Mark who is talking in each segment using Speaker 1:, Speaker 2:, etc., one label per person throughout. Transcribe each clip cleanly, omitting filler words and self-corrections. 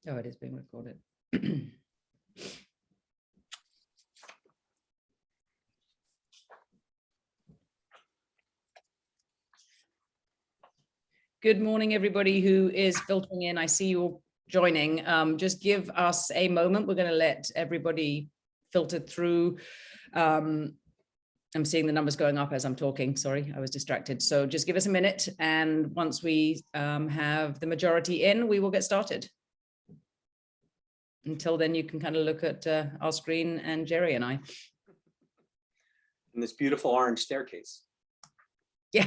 Speaker 1: Oh, it is being recorded. Good morning, everybody who is filtering in. I see you all joining. Just give us a moment. We're going to let everybody filter through. I'm seeing the numbers going up as I'm talking. Sorry, I was distracted. So just give us a minute. And once we have the majority in, we will get started. Until then, you can kind of look at our screen and Gerry and I.
Speaker 2: And this beautiful orange staircase.
Speaker 1: Yeah.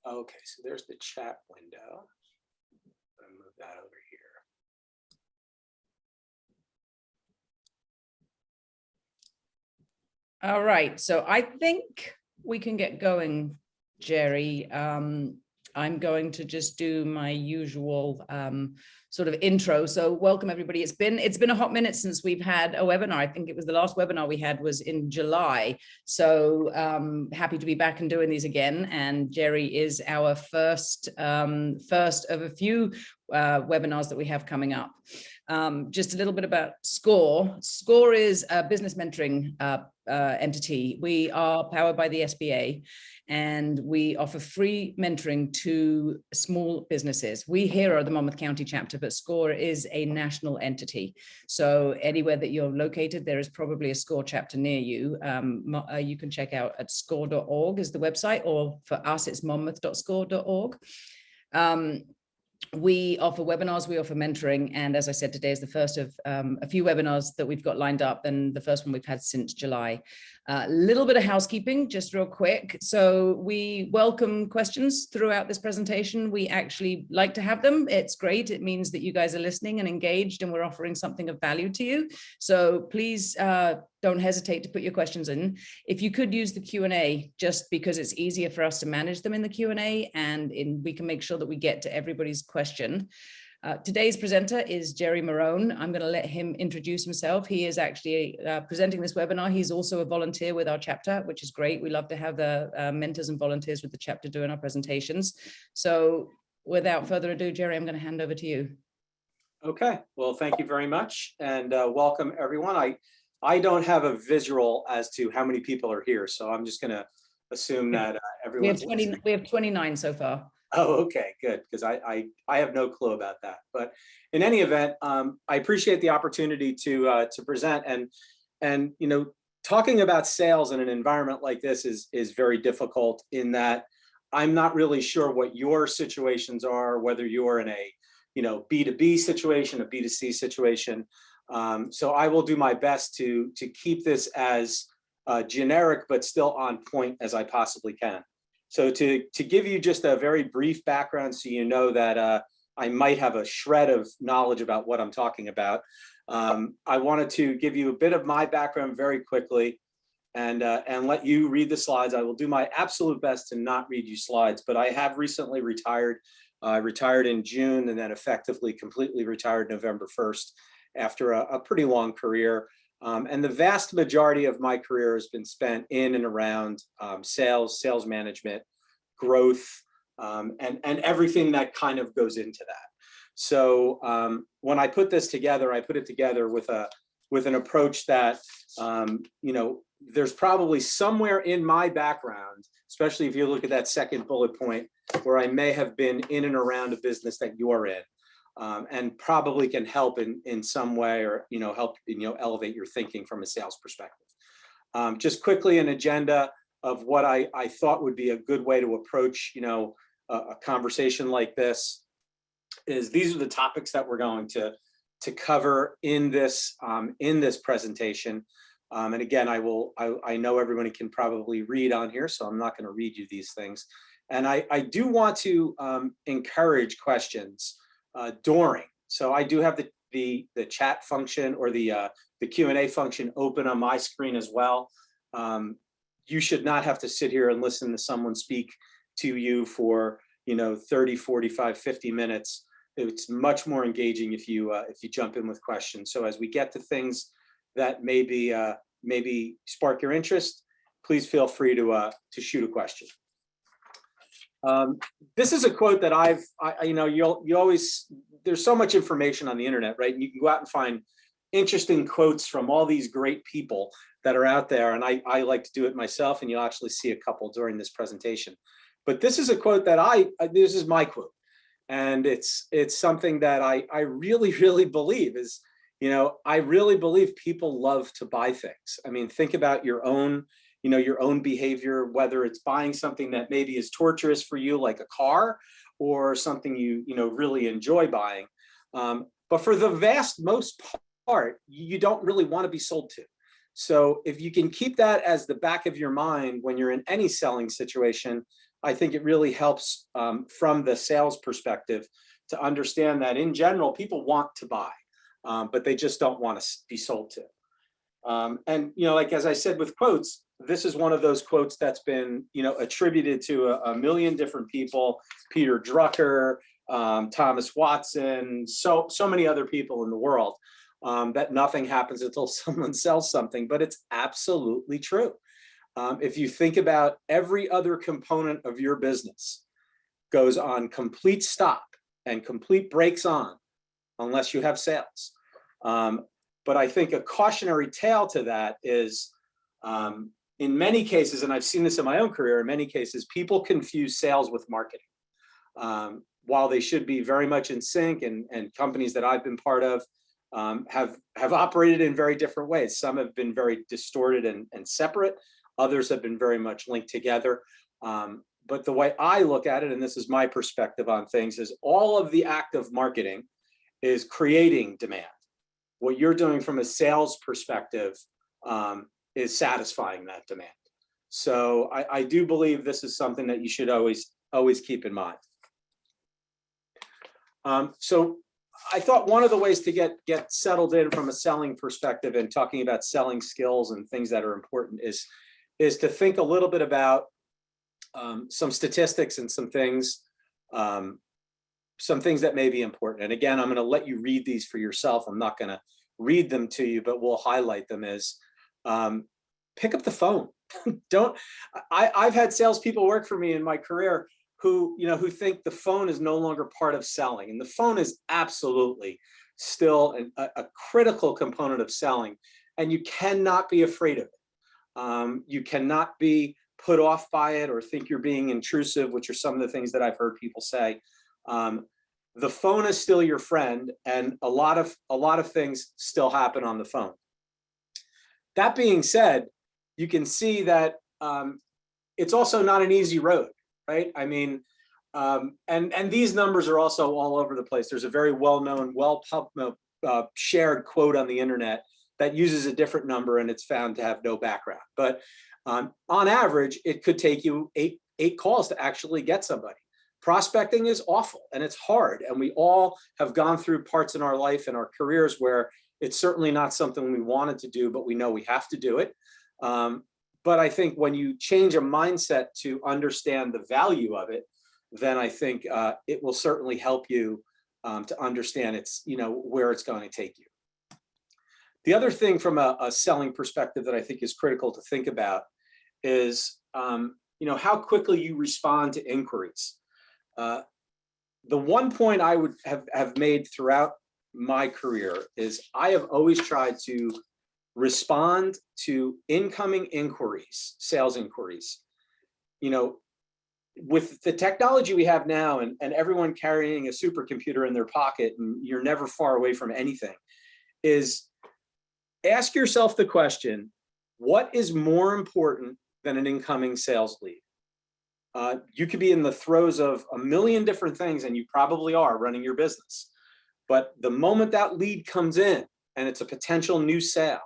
Speaker 2: Okay, so there's the chat window. I'm gonna move that over here.
Speaker 1: All right, so I think we can get going, Gerry. I'm going to just do my usual sort of intro. So welcome everybody. It's been a hot minute since we've had a webinar. I think it was the last webinar we had was in July. So happy to be back and doing these again. And Gerry is our first of a few webinars that we have coming up. Just a little bit about SPAR. SPAR is a business mentoring entity. We are powered by the SBA, and we offer free mentoring to small businesses. We here are the Monmouth County chapter, but SPAR is a national entity. So anywhere that you're located, there is probably a SPAR chapter near you. You can check out at scor.org is the website, or for us, it's monmouth.scor.org. We offer webinars, we offer mentoring, and as I said, today is the first of a few webinars that we've got lined up, and the first one we've had since July. A little bit of housekeeping, just real quick. So we welcome questions throughout this presentation. We actually like to have them. It's great. It means that you guys are listening and engaged, and we're offering something of value to you. So please don't hesitate to put your questions in. If you could use the Q&A, just because it's easier for us to manage them in the Q&A, and we can make sure that we get to everybody's question. Today's presenter is Gerry Marrone. I'm going to let him introduce himself. He is actually presenting this webinar. He's also a volunteer with our chapter, which is great. We love to have the mentors and volunteers with the chapter doing our presentations. So without further ado, Gerry, I'm going to hand over to you.
Speaker 2: Okay, well, thank you very much, and welcome everyone. I don't have a visual as to how many people are here, so I'm just going to assume that everyone's listening.
Speaker 1: We have 29 so far.
Speaker 2: Oh, okay, good, because I have no clue about that. But in any event, I appreciate the opportunity to present, and you know, talking about sales in an environment like this is very difficult, in that I'm not really sure what your situations are, whether you're in a B2B situation, a B2C situation. So I will do my best to keep this as generic but still on point as I possibly can. So to give you just a very brief background, so you know that I might have a shred of knowledge about what I'm talking about, I wanted to give you a bit of my background very quickly, and let you read the slides. I will do my absolute best to not read you slides, but I have recently retired. I retired in June, and then effectively completely retired November 1st after a pretty long career. And the vast majority of my career has been spent in and around sales management, growth, and everything that kind of goes into that. So when I put this together, I put it together with an approach that, there's probably somewhere in my background, especially if you look at that second bullet point, where I may have been in and around a business that you're in. And probably can help in some way, or help elevate your thinking from a sales perspective. Just quickly, an agenda of what I thought would be a good way to approach a conversation like this is, these are the topics that we're going to cover in this presentation. And again, I know everybody can probably read on here, so I'm not going to read you these things. And I do want to encourage questions during. So I do have the chat function, or the Q&A function open on my screen as well. You should not have to sit here and listen to someone speak to you for 30, 45, 50 minutes. It's much more engaging if you jump in with questions. So as we get to things that maybe spark your interest, please feel free to shoot a question. This is a quote that you always, there's so much information on the internet, right? And you can go out and find interesting quotes from all these great people that are out there. And I like to do it myself, and you'll actually see a couple during this presentation. But this is a quote that this is my quote. And it's something that I really, really believe is, I really believe people love to buy things. I mean, think about your own behavior, whether it's buying something that maybe is torturous for you, like a car, or something you really enjoy buying. But for the vast most part, you don't really want to be sold to. So if you can keep that as the back of your mind when you're in any selling situation, I think it really helps from the sales perspective to understand that in general, people want to buy, but they just don't want to be sold to. And, like, as I said with quotes, this is one of those quotes that's been, attributed to a million different people, Peter Drucker, Thomas Watson, so many other people in the world, that nothing happens until someone sells something, but it's absolutely true. If you think about every other component of your business goes on complete stop and complete brakes on, unless you have sales. But I think a cautionary tale to that is, in many cases, and I've seen this in my own career, in many cases, people confuse sales with marketing. While they should be very much in sync, and companies that I've been part of have operated in very different ways. Some have been very distorted and separate. Others have been very much linked together. But the way I look at it, and this is my perspective on things, is all of the act of marketing is creating demand. What you're doing from a sales perspective is satisfying that demand. So I do believe this is something that you should always keep in mind. So I thought one of the ways to get settled in from a selling perspective and talking about selling skills and things that are important is to think a little bit about some statistics and some things that may be important. And again, I'm going to let you read these for yourself. I'm not going to read them to you, but we'll highlight them as pick up the phone. I've had salespeople work for me in my career who think the phone is no longer part of selling. And the phone is absolutely still a critical component of selling. And you cannot be afraid of it. You cannot be put off by it or think you're being intrusive, which are some of the things that I've heard people say. The phone is still your friend, and a lot of things still happen on the phone. That being said, you can see that it's also not an easy road, right? I mean, and these numbers are also all over the place. There's a very well-known, shared quote on the internet that uses a different number, and it's found to have no background. But on average, it could take you eight calls to actually get somebody. Prospecting is awful and it's hard. And we all have gone through parts in our life and our careers where it's certainly not something we wanted to do, but we know we have to do it. But I think when you change a mindset to understand the value of it, then I think it will certainly help you to understand where it's going to take you. The other thing from a selling perspective that I think is critical to think about is how quickly you respond to inquiries. The one point I would have made throughout my career is I have always tried to respond to incoming inquiries, sales inquiries. With the technology we have now and everyone carrying a supercomputer in their pocket and you're never far away from anything, is ask yourself the question, what is more important than an incoming sales lead? You could be in the throes of a million different things, and you probably are running your business. But the moment that lead comes in and it's a potential new sale,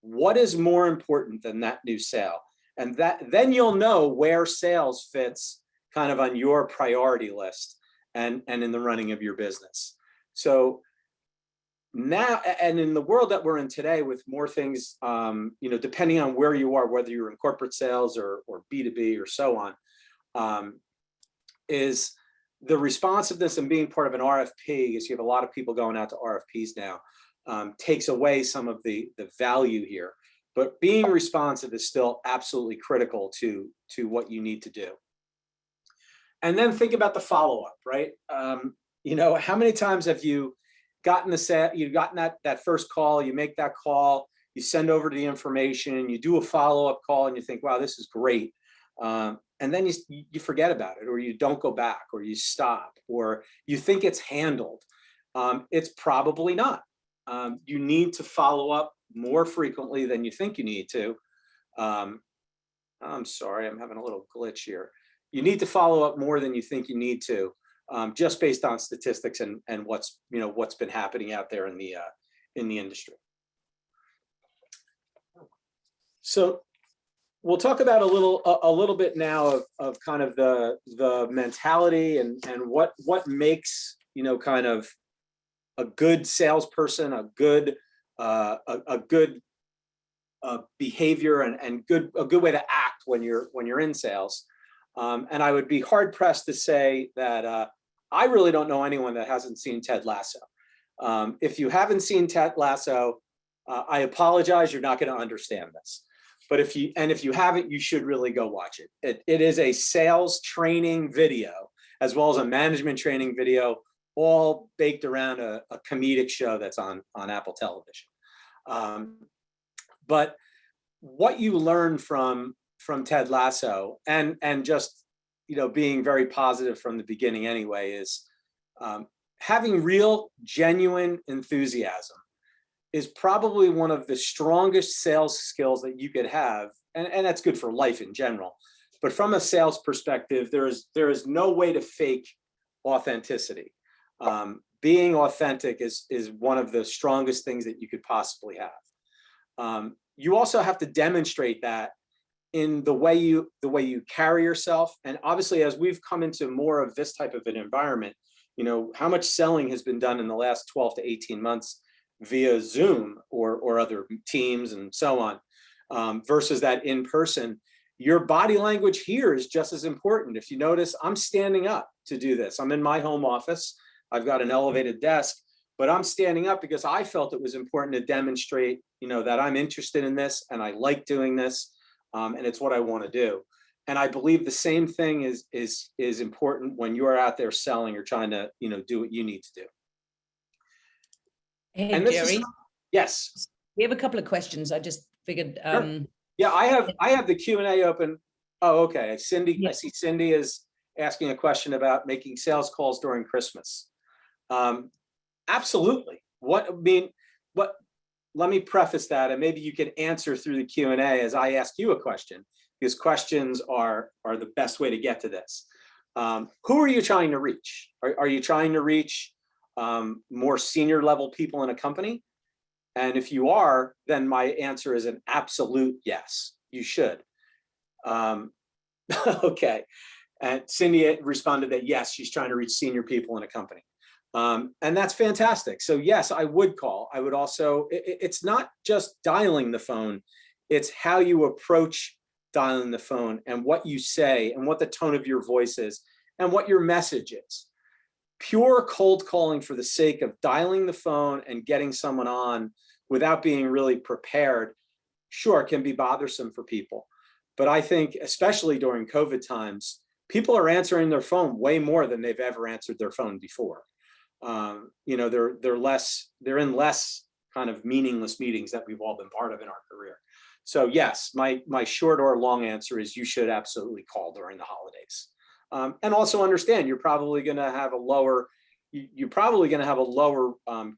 Speaker 2: what is more important than that new sale? And then you'll know where sales fits kind of on your priority list and in the running of your business. So now, and in the world that we're in today with more things, depending on where you are, whether you're in corporate sales or B2B or so on, is the responsiveness and being part of an RFP, as you have a lot of people going out to RFPs now, takes away some of the value here. but being responsive is still absolutely critical to what you need to do. And then think about the follow-up, right? You know, how many times have you gotten that first call, you make that call, you send over the information, you do a follow-up call and you think, wow, this is great. And then you forget about it, or you don't go back, or you stop, or you think it's handled. It's probably not. You need to follow up more frequently than you think you need to. I'm sorry, I'm having a little glitch here. You need to follow up more than you think you need to, just based on statistics and what's been happening out there in the industry. So we'll talk about a little bit now of kind of the mentality and what makes, you know, kind of a good salesperson, a good behavior and a good way to act when you're in sales. And I would be hard pressed to say that I really don't know anyone that hasn't seen Ted Lasso. If you haven't seen Ted Lasso, I apologize, you're not going to understand this. But if you haven't, you should really go watch it. It is a sales training video as well as a management training video, all baked around a comedic show that's on Apple television. But what you learn from Ted Lasso and just, you know, being very positive from the beginning anyway, is having real, genuine enthusiasm is probably one of the strongest sales skills that you could have. And that's good for life in general. But from a sales perspective, there is no way to fake authenticity. Being authentic is one of the strongest things that you could possibly have. You also have to demonstrate that in the way you carry yourself. And obviously, as we've come into more of this type of an environment, you know, how much selling has been done in the last 12 to 18 months via Zoom or other Teams and so on, versus that in person. Your body language here is just as important. If you notice, I'm standing up to do this. I'm in my home office. I've got an elevated desk, but I'm standing up because I felt it was important to demonstrate, you know, that I'm interested in this and I like doing this, and it's what I want to do. And I believe the same thing is important when you are out there selling or trying to, you know, do what you need to do.
Speaker 1: Hey,
Speaker 2: and this
Speaker 1: Gerry,
Speaker 2: is, yes,
Speaker 1: we have a couple of questions. I just figured.
Speaker 2: Sure. Yeah, I have the Q&A open. Oh, okay. Cindy, yeah. I see Cindy is asking a question about making sales calls during Christmas. Absolutely. Let me preface that, and maybe you can answer through the Q&A as I ask you a question, because questions are the best way to get to this. Who are you trying to reach? Are you trying to reach more senior level people in a company? And if you are, then my answer is an absolute yes, you should. Okay. And Cindy responded that yes, she's trying to reach senior people in a company. And that's fantastic. So yes, I would call. I would also, it's not just dialing the phone, it's how you approach dialing the phone and what you say and what the tone of your voice is and what your message is. Pure cold calling for the sake of dialing the phone and getting someone on without being really prepared, sure, can be bothersome for people. But I think, especially during COVID times, people are answering their phone way more than they've ever answered their phone before. You know, they're in less kind of meaningless meetings that we've all been part of in our career. So yes, my short or long answer is you should absolutely call during the holidays. And also understand you're probably going to have a lower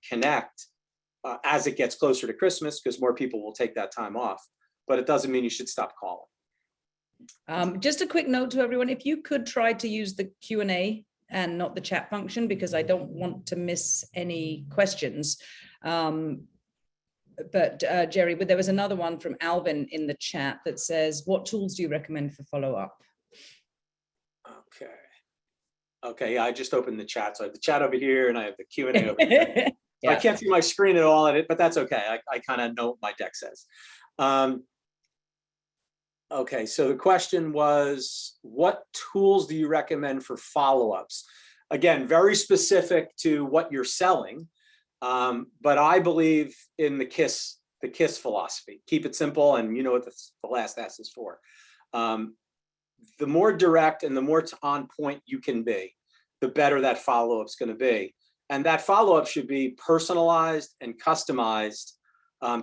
Speaker 2: connect as it gets closer to Christmas, because more people will take that time off. But it doesn't mean you should stop calling.
Speaker 1: Just a quick note to everyone: if you could try to use the Q&A and not the chat function, because I don't want to miss any questions. But Gerry, there was another one from Alvin in the chat that says, what tools do you recommend for follow-up?
Speaker 2: Okay, yeah, I just opened the chat. So I have the chat over here and I have the Q&A over here.
Speaker 1: Yeah.
Speaker 2: I can't see my screen at all, but that's okay. I kind of know what my deck says. Okay, so the question was, what tools do you recommend for follow-ups? Again, very specific to what you're selling, but I believe in the KISS the KISS philosophy. Keep it simple, and you know what the last S is for. The more direct and the more on point you can be, the better that follow-up is going to be. And that follow-up should be personalized and customized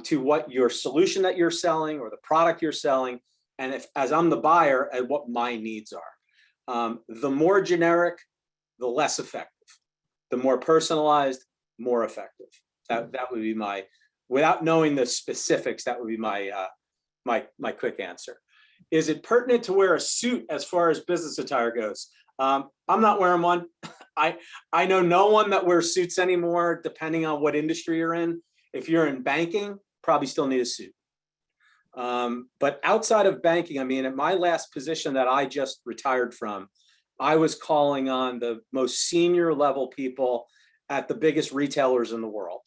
Speaker 2: to what your solution that you're selling or the product you're selling, and if, as I'm the buyer, and what my needs are. The more generic, the less effective. The more personalized, more effective. That would be my, without knowing the specifics, that would be my my quick answer. Is it pertinent to wear a suit as far as business attire goes? I'm not wearing one. I know no one that wears suits anymore, depending on what industry you're in. If you're in banking, probably still need a suit. But outside of banking, I mean, at my last position that I just retired from, I was calling on the most senior level people at the biggest retailers in the world.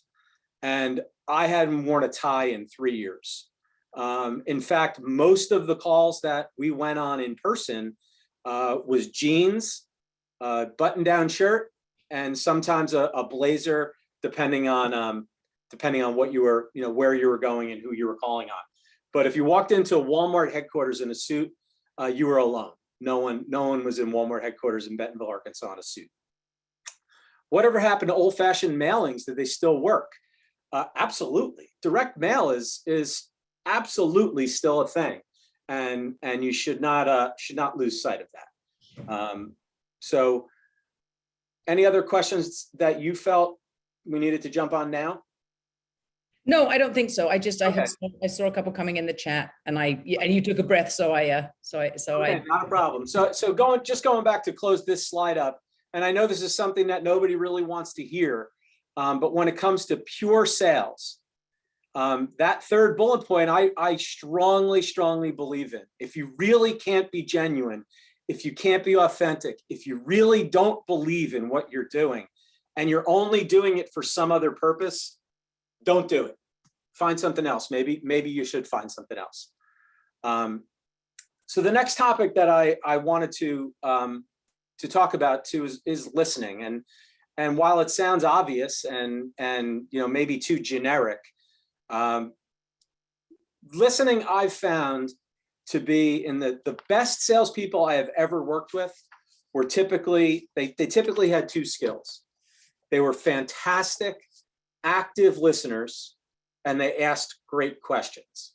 Speaker 2: And I hadn't worn a tie in 3 years. In fact, most of the calls that we went on in person was jeans, button-down shirt, and sometimes a blazer, depending on what you were, you know, where you were going and who you were calling on. But if you walked into Walmart headquarters in a suit, you were alone. No one was in Walmart headquarters in Bentonville, Arkansas in a suit. Whatever happened to old-fashioned mailings? Do they still work? Absolutely. Direct mail is absolutely still a thing, and you should not lose sight of that. So, any other questions that you felt we needed to jump on now?
Speaker 1: No, I don't think so. I
Speaker 2: Okay.
Speaker 1: I saw a couple coming in the chat, and you took a breath, so I
Speaker 2: Not a problem. So going back to close this slide up, and I know this is something that nobody really wants to hear, but when it comes to pure sales, that third bullet point, I strongly believe in. If you really can't be genuine, if you can't be authentic, if you really don't believe in what you're doing, and you're only doing it for some other purpose, don't do it. Find something else. Maybe you should find something else. So the next topic that I wanted to talk about too is listening. And while it sounds obvious and you know, maybe too generic, listening I've found to be in the best salespeople I have ever worked with were typically had two skills. They were fantastic, active listeners, and they asked great questions.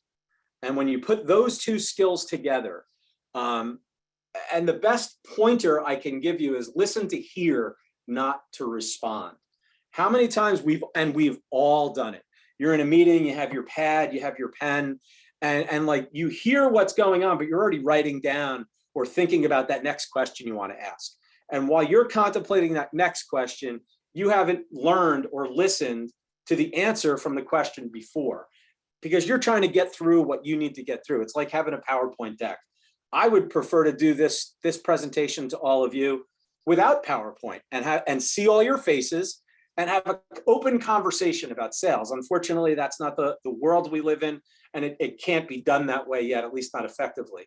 Speaker 2: And when you put those two skills together, and the best pointer I can give you is listen to hear, not to respond. How many times we've all done it. You're in a meeting, you have your pad, you have your pen, and like you hear what's going on, but you're already writing down or thinking about that next question you want to ask. And while you're contemplating that next question, you haven't learned or listened to the answer from the question before, because you're trying to get through what you need to get through. It's like having a PowerPoint deck. I would prefer to do this presentation to all of you without PowerPoint and see all your faces and have an open conversation about sales. Unfortunately, that's not the world we live in, and it can't be done that way yet, at least not effectively.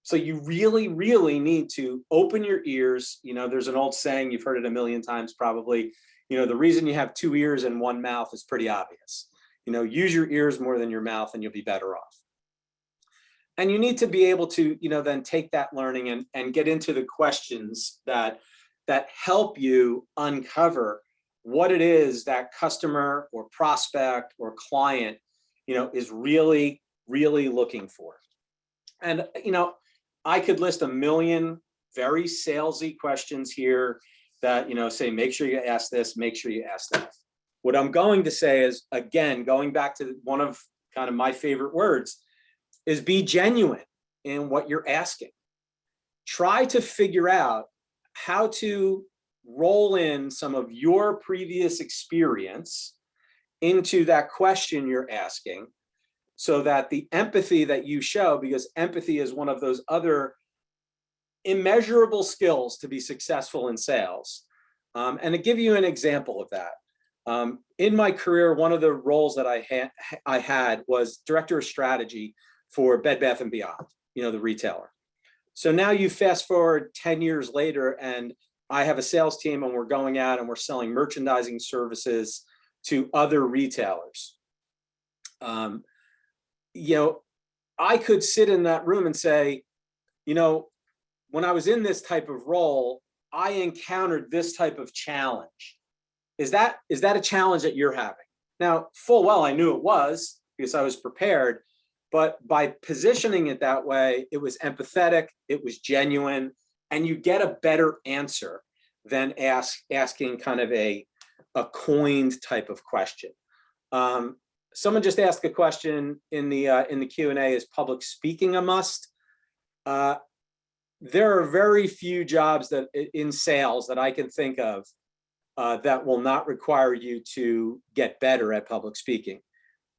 Speaker 2: So you really need to open your ears. You know, there's an old saying, you've heard it a million times probably, you know, the reason you have two ears and one mouth is pretty obvious. You know, use your ears more than your mouth and you'll be better off. And you need to be able to, you know, then take that learning and get into the questions that help you uncover what it is that customer or prospect or client, you know, is really looking for. And, you know, I could list a million very salesy questions here that, you know, say, make sure you ask this, make sure you ask that. What I'm going to say is, again, going back to one of kind of my favorite words, is be genuine in what you're asking. Try to figure out how to roll in some of your previous experience into that question you're asking, so that the empathy that you show, because empathy is one of those other immeasurable skills to be successful in sales. And to give you an example of that, in my career, one of the roles that I had was director of strategy for Bed Bath & Beyond, you know, the retailer. So now you fast forward 10 years later, and I have a sales team, and we're going out and we're selling merchandising services to other retailers. Um, you know, I could sit in that room and say, you know, when I was in this type of role, I encountered this type of challenge. Is that a challenge that you're having? Now, full well, I knew it was because I was prepared, but by positioning it that way, it was empathetic, it was genuine, and you get a better answer than asking kind of a coined type of question. Someone just asked a question in the Q&A: is public speaking a must? There are very few jobs that in sales that I can think of that will not require you to get better at public speaking.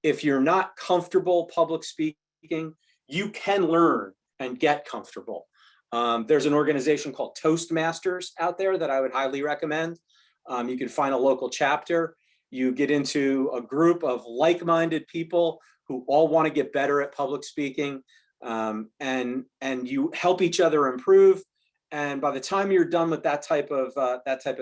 Speaker 2: If you're not comfortable public speaking, you can learn and get comfortable. There's an organization called Toastmasters out there that I would highly recommend. You can find a local chapter. You get into a group of like-minded people who all want to get better at public speaking, and you help each other improve. And by the time you're done with that type of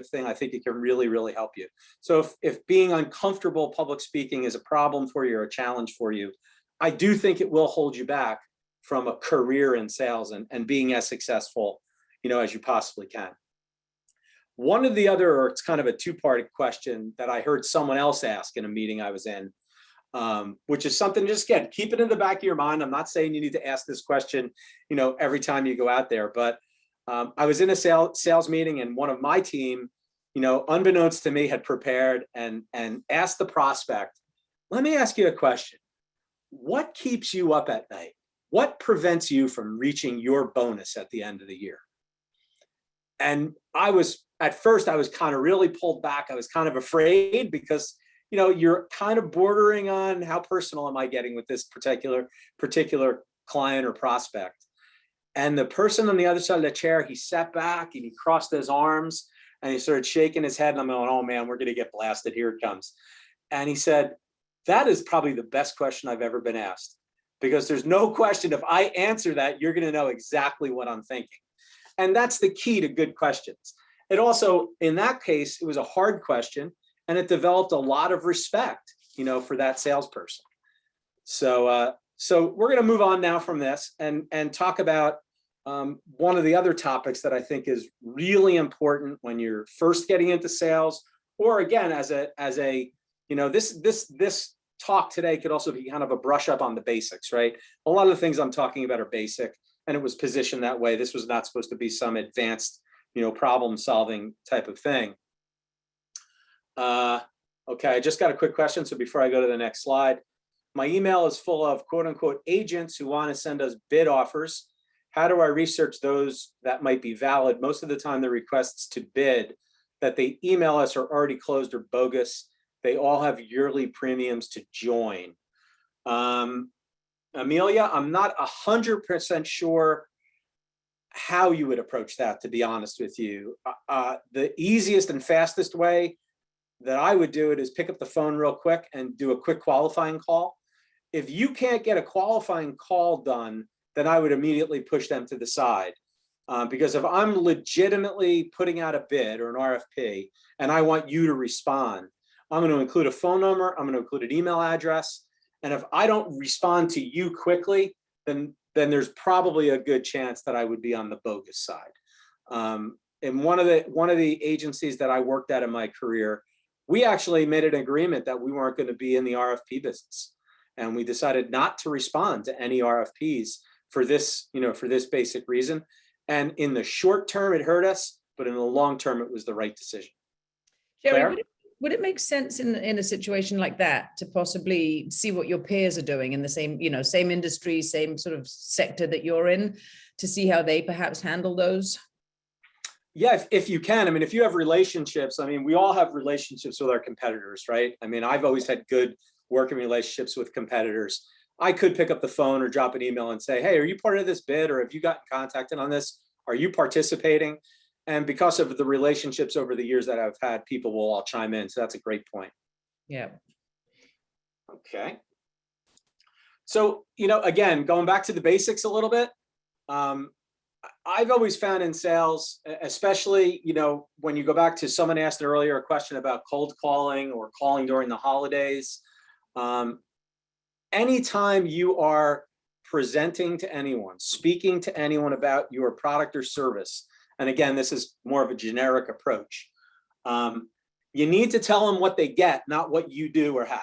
Speaker 2: thing, I think it can really, really help you. So if being uncomfortable public speaking is a problem for you or a challenge for you, I do think it will hold you back from a career in sales and being as successful, as you possibly can. One of the other, or it's kind of a two-part question that I heard someone else ask in a meeting I was in, which is something, just again, keep it in the back of your mind. I'm not saying you need to ask this question, every time you go out there, but I was in a sales meeting, and one of my team, unbeknownst to me, had prepared and asked the prospect, let me ask you a question. What keeps you up at night? What prevents you from reaching your bonus at the end of the year? And at first I was kind of really pulled back. I was kind of afraid because, you're kind of bordering on how personal am I getting with this particular client or prospect. And the person on the other side of the chair, he sat back and he crossed his arms and he started shaking his head. And I'm going, oh man, we're going to get blasted. Here it comes. And he said, that is probably the best question I've ever been asked, because there's no question, if I answer that, you're going to know exactly what I'm thinking. And that's the key to good questions. It also, in that case, it was a hard question, and it developed a lot of respect, for that salesperson. So we're going to move on now from this and talk about one of the other topics that I think is really important when you're first getting into sales, or again, as a this talk today could also be kind of a brush up on the basics, right? A lot of the things I'm talking about are basic, and it was positioned that way. This was not supposed to be some advanced, problem solving type of thing. Okay, I just got a quick question. So before I go to the next slide, my email is full of quote unquote agents who want to send us bid offers. How do I research those that might be valid? Most of the time, the requests to bid that they email us are already closed or bogus. They all have yearly premiums to join. Amelia, I'm not 100% sure how you would approach that, to be honest with you. The easiest and fastest way that I would do it is pick up the phone real quick and do a quick qualifying call. If you can't get a qualifying call done, then I would immediately push them to the side. Because if I'm legitimately putting out a bid or an RFP and I want you to respond, I'm going to include a phone number, I'm going to include an email address. And if I don't respond to you quickly, then there's probably a good chance that I would be on the bogus side. And one of the agencies that I worked at in my career, we actually made an agreement that we weren't going to be in the RFP business. And we decided not to respond to any RFPs for this, for this basic reason. And in the short term, it hurt us, but in the long term, it was the right decision.
Speaker 1: Gerry, would it make sense in a situation like that to possibly see what your peers are doing in the same, same industry, same sort of sector that you're in, to see how they perhaps handle those?
Speaker 2: Yeah, if you can. I mean, if you have relationships, we all have relationships with our competitors, right? I've always had good working relationships with competitors. I could pick up the phone or drop an email and say, hey, are you part of this bid, or have you gotten contacted on this? Are you participating? And because of the relationships over the years that I've had, people will all chime in. So that's a great point.
Speaker 1: Yeah.
Speaker 2: Okay. So, again, going back to the basics a little bit, I've always found in sales, especially, when you go back to someone asked earlier a question about cold calling or calling during the holidays, anytime you are presenting to anyone, speaking to anyone about your product or service, and again, this is more of a generic approach, you need to tell them what they get, not what you do or have.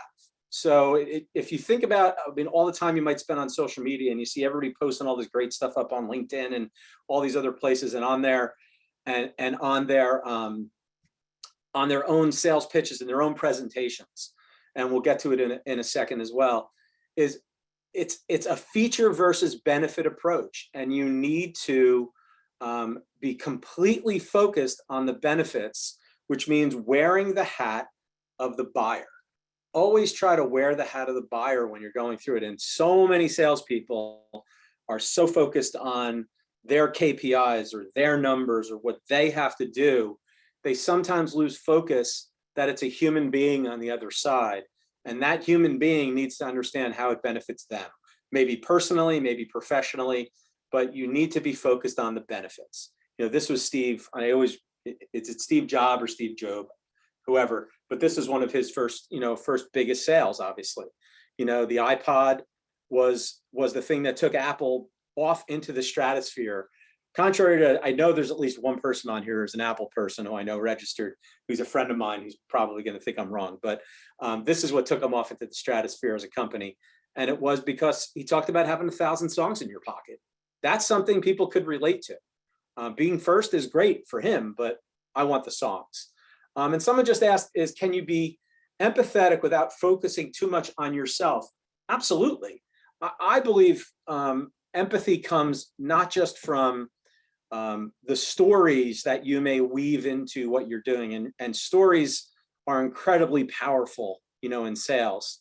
Speaker 2: So if you think about, I mean, all the time you might spend on social media and you see everybody posting all this great stuff up on LinkedIn and all these other places, and on their on their own sales pitches and their own presentations, and we'll get to it in a second as well, is it's a feature versus benefit approach, and you need to be completely focused on the benefits, which means wearing the hat of the buyer. Always try to wear the hat of the buyer when you're going through it. And so many salespeople are so focused on their KPIs or their numbers or what they have to do, they sometimes lose focus that it's a human being on the other side. And that human being needs to understand how it benefits them, maybe personally, maybe professionally, but you need to be focused on the benefits. You know, this was Steve, it's Steve Jobs or Steve Jobs, whoever, but this is one of his first biggest sales, obviously. You know, the iPod was the thing that took Apple off into the stratosphere. Contrary to, I know there's at least one person on here who's an Apple person who I know registered, who's a friend of mine, who's probably going to think I'm wrong, but this is what took him off into the stratosphere as a company. And it was because he talked about having 1,000 songs in your pocket. That's something people could relate to. Being first is great for him, but I want the songs. And someone just asked, can you be empathetic without focusing too much on yourself? Absolutely. I believe empathy comes not just from the stories that you may weave into what you're doing, and stories are incredibly powerful, in sales.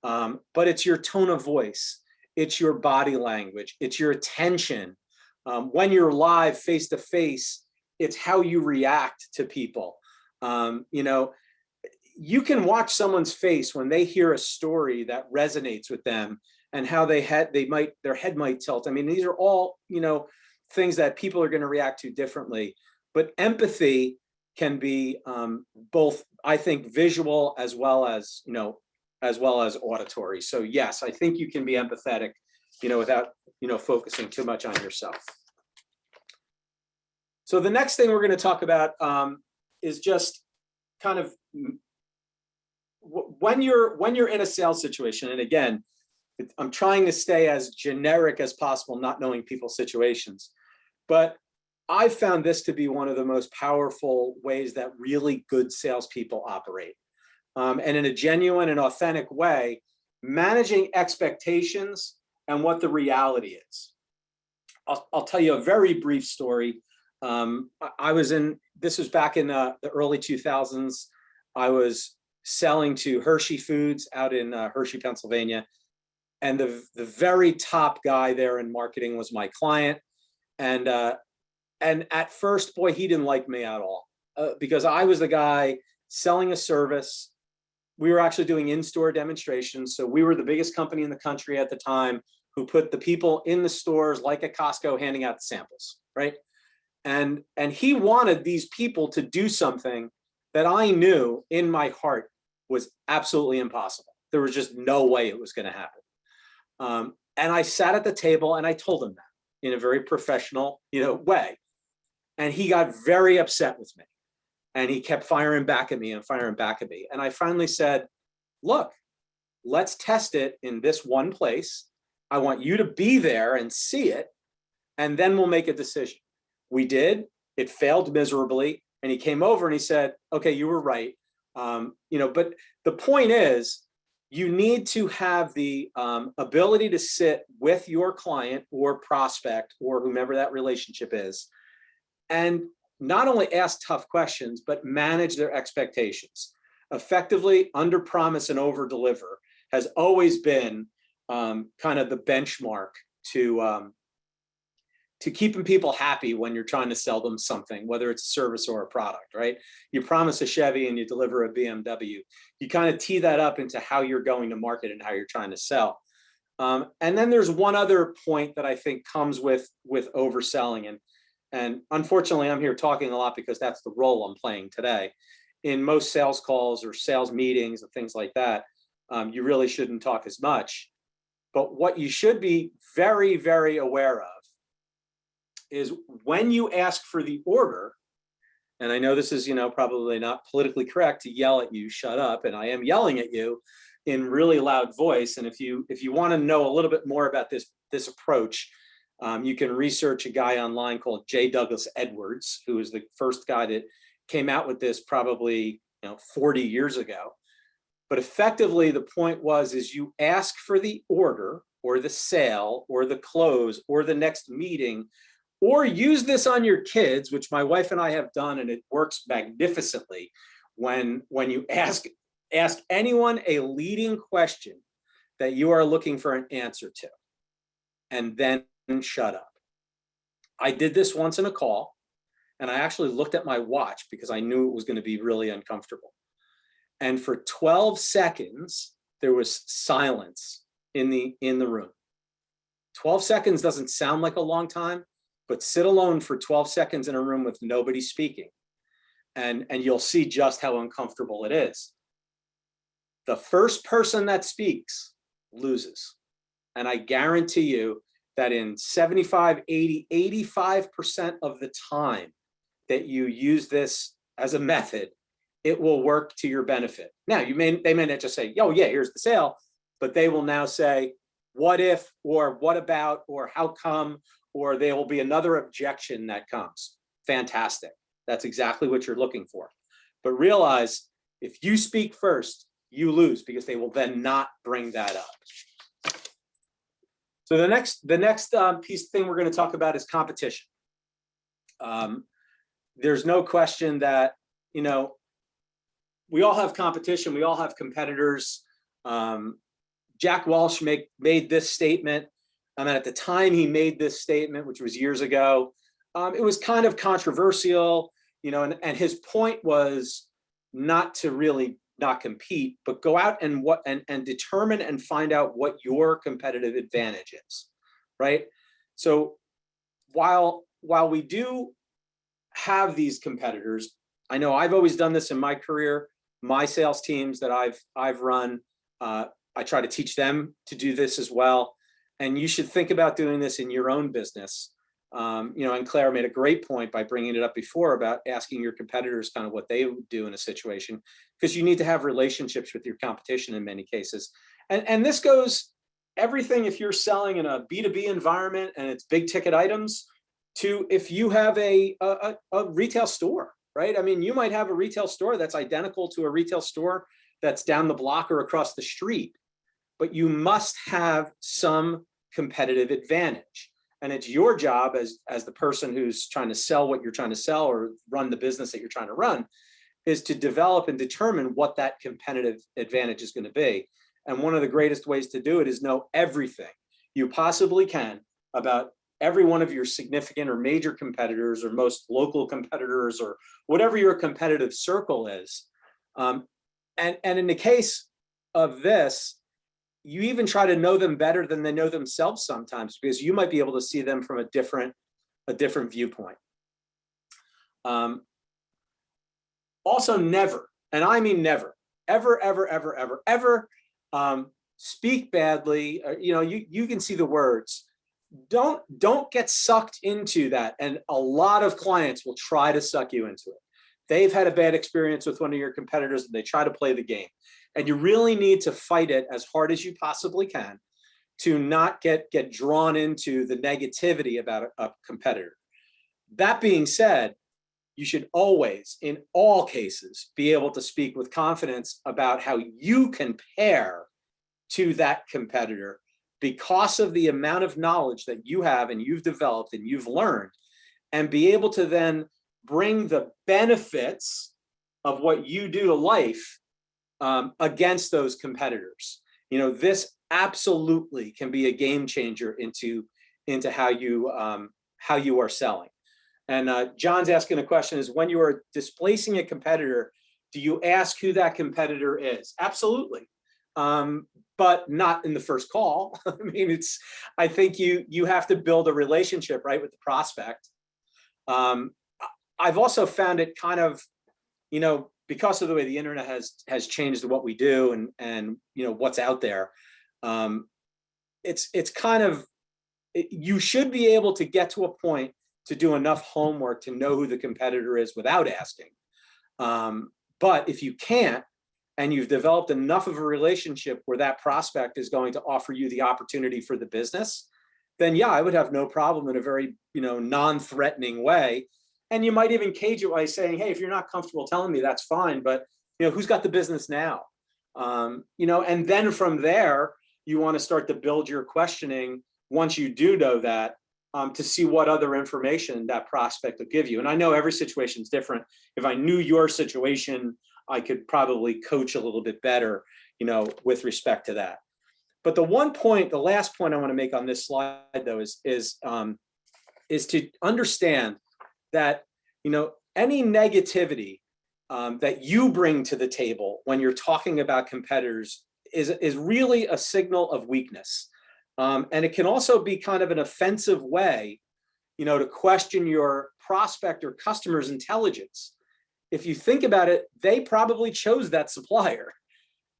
Speaker 2: But it's your tone of voice, it's your body language, it's your attention. When you're live face to face, it's how you react to people. You can watch someone's face when they hear a story that resonates with them, and how their head might tilt. I mean, these are all, things that people are going to react to differently. But empathy can be both, I think, visual as well as auditory. So yes, I think you can be empathetic, without, focusing too much on yourself. So the next thing we're going to talk about is just kind of when you're in a sales situation. And again, I'm trying to stay as generic as possible, not knowing people's situations. But I found this to be one of the most powerful ways that really good salespeople operate. And in a genuine and authentic way, managing expectations and what the reality is. I'll tell you a very brief story. This was back in the early 2000s. I was selling to Hershey Foods out in Hershey, Pennsylvania. And the very top guy there in marketing was my client. And at first, boy, he didn't like me at all because I was the guy selling a service. We were actually doing in-store demonstrations. So we were the biggest company in the country at the time who put the people in the stores like at Costco handing out the samples, right? And he wanted these people to do something that I knew in my heart was absolutely impossible. There was just no way it was going to happen. And I sat at the table and I told him that in a very professional, way. And he got very upset with me. And he kept firing back at me and firing back at me. And I finally said, look, let's test it in this one place. I want you to be there and see it, and then we'll make a decision. We did. It failed miserably. And he came over and he said, okay, you were right. But the point is, you need to have the ability to sit with your client or prospect or whomever that relationship is, and not only ask tough questions, but manage their expectations. Effectively under promise and over deliver has always been kind of the benchmark to keeping people happy when you're trying to sell them something, whether it's a service or a product, right? You promise a Chevy and you deliver a BMW. You kind of tee that up into how you're going to market and how you're trying to sell. And then there's one other point that I think comes with overselling. And unfortunately, I'm here talking a lot because that's the role I'm playing today. In most sales calls or sales meetings and things like that, you really shouldn't talk as much. But what you should be very, very aware of is when you ask for the order, and I know this is, probably not politically correct to yell at you, shut up, and I am yelling at you in really loud voice. And if you want to know a little bit more about this approach, you can research a guy online called J. Douglas Edwards, who is the first guy that came out with this probably 40 years ago. But effectively, the point is you ask for the order or the sale or the close or the next meeting, or use this on your kids, which my wife and I have done, and it works magnificently. When you ask anyone a leading question that you are looking for an answer to, and then shut up. I did this once in a call, and I actually looked at my watch because I knew it was going to be really uncomfortable. And for 12 seconds, there was silence in the room. 12 seconds doesn't sound like a long time, but sit alone for 12 seconds in a room with nobody speaking, and you'll see just how uncomfortable it is. The first person that speaks loses. And I guarantee you that in 75, 80, 85% of the time that you use this as a method, it will work to your benefit. Now, they may not just say, oh yeah, here's the sale, but they will now say, what if, or what about, or how come, or there will be another objection that comes. Fantastic. That's exactly what you're looking for. But realize if you speak first, you lose, because they will then not bring that up. So the next thing we're going to talk about is competition. There's no question that, we all have competition. We all have competitors. Jack Welch made this statement. And at the time he made this statement, which was years ago, it was kind of controversial, and his point was not to really not compete, but go out and determine and find out what your competitive advantage is, right? So while we do have these competitors, I know I've always done this in my career. My sales teams that I've run, I try to teach them to do this as well. And you should think about doing this in your own business. And Claire made a great point by bringing it up before about asking your competitors kind of what they would do in a situation, because you need to have relationships with your competition in many cases. And this goes everything if you're selling in a B2B environment and it's big ticket items, to if you have a retail store, right? I mean, you might have a retail store that's identical to a retail store that's down the block or across the street, but you must have some competitive advantage. And it's your job as the person who's trying to sell what you're trying to sell or run the business that you're trying to run, is to develop and determine what that competitive advantage is going to be. And one of the greatest ways to do it is know everything you possibly can about every one of your significant or major competitors or most local competitors or whatever your competitive circle is. And in the case of this, you even try to know them better than they know themselves sometimes, because you might be able to see them from a different viewpoint. Also, never, and I mean never, ever speak badly. You can see the words. Don't get sucked into that. And a lot of clients will try to suck you into it. They've had a bad experience with one of your competitors and they try to play the game. And you really need to fight it as hard as you possibly can to not get drawn into the negativity about a competitor. That being said, you should always, in all cases, be able to speak with confidence about how you compare to that competitor because of the amount of knowledge that you have and you've developed and you've learned, and be able to then bring the benefits of what you do to life against those competitors. This absolutely can be a game changer into how you are selling. And John's asking a question is, when you are displacing a competitor, do you ask who that competitor is? Absolutely. But not in the first call. I mean, I think you have to build a relationship, right, with the prospect. I've also found it kind of, because of the way the internet has changed what we do and what's out there. it's kind of, you should be able to get to a point to do enough homework to know who the competitor is without asking. But if you can't, and you've developed enough of a relationship where that prospect is going to offer you the opportunity for the business, then yeah, I would have no problem in a very, non-threatening way. And you might even cage it by saying, hey, if you're not comfortable telling me, that's fine, but who's got the business now? And then from there, you want to start to build your questioning once you do know that, to see what other information that prospect will give you. And I know every situation is different. If I knew your situation, I could probably coach a little bit better, with respect to that. But the last point I want to make on this slide, though, is to understand that, any negativity that you bring to the table when you're talking about competitors is really a signal of weakness. And it can also be kind of an offensive way, to question your prospect or customer's intelligence. If you think about it, they probably chose that supplier.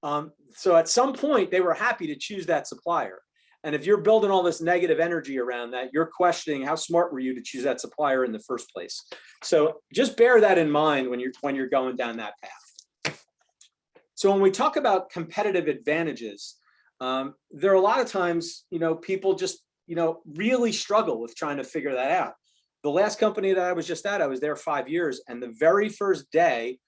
Speaker 2: So at some point, they were happy to choose that supplier. And if you're building all this negative energy around that, you're questioning how smart were you to choose that supplier in the first place. So just bear that in mind when you're going down that path. So when we talk about competitive advantages, there are a lot of times, people just, really struggle with trying to figure that out. The last company that I was just at, I was there 5 years, and the very first day